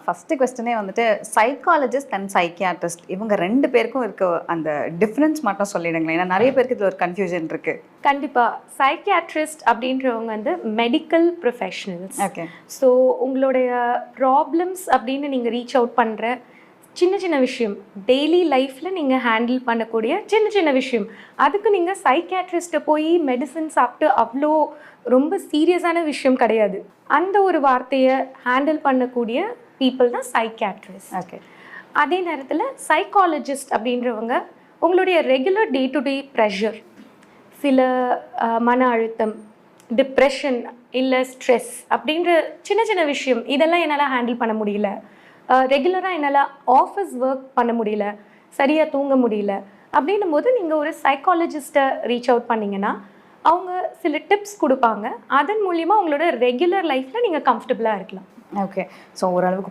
First क्वेश्चனே வந்துட்டு psychologist and psychiatrist இவங்க ரெண்டு பேருக்கும் இருக்க அந்த டிஃபரன்ஸ் மட்டும் சொல்லிடுங்களேன். ஏன்னா நிறைய பேருக்கு இதில் ஒரு கன்ஃபியூஷன் இருக்கு. கண்டிப்பாக சைக்கியாட்ரிஸ்ட் அப்படின்றவங்க வந்து மெடிக்கல் ப்ரொஃபஷனல்ஸ். ஓகே. ஸோ உங்களுடைய ப்ராப்ளம்ஸ் அப்படின்னு நீங்கள் ரீச் அவுட் பண்ணுற சின்ன சின்ன விஷயம், டெய்லி லைஃப்பில் நீங்கள் ஹேண்டில் பண்ணக்கூடிய சின்ன சின்ன விஷயம், அதுக்கு நீங்கள் சைக்கியாட்ரிஸ்ட்டை போய் மெடிசன் சாப்பிட்டு அவ்வளோ ரொம்ப சீரியஸான விஷயம் கிடையாது. அந்த ஒரு வார்த்தையை ஹேண்டில் பண்ணக்கூடிய பீப்புள் தான் சைக்கியாட்ரிஸ்ட். ஓகே. அதே நேரத்தில் சைக்காலஜிஸ்ட் அப்படின்றவங்க உங்களுடைய regular day to day pressure, சில மன அழுத்தம், டிப்ரெஷன் இல்லை ஸ்ட்ரெஸ் அப்படின்ற சின்ன சின்ன விஷயம், இதெல்லாம் என்னால் ஹேண்டில் பண்ண முடியல, ரெகுலராக என்னால் ஆஃபீஸ் ஒர்க் பண்ண முடியல, சரியாக தூங்க முடியல அப்படின்னும் போது நீங்கள் ஒரு சைக்காலஜிஸ்ட்டை ரீச் அவுட் பண்ணிங்கன்னா அவங்க சில டிப்ஸ் கொடுப்பாங்க. அதன் மூலிமா உங்களோட ரெகுலர் லைஃப்பில் நீங்கள் கம்ஃபர்டபுளாக இருக்கலாம். ஓகே. ஸோ ஓரளவுக்கு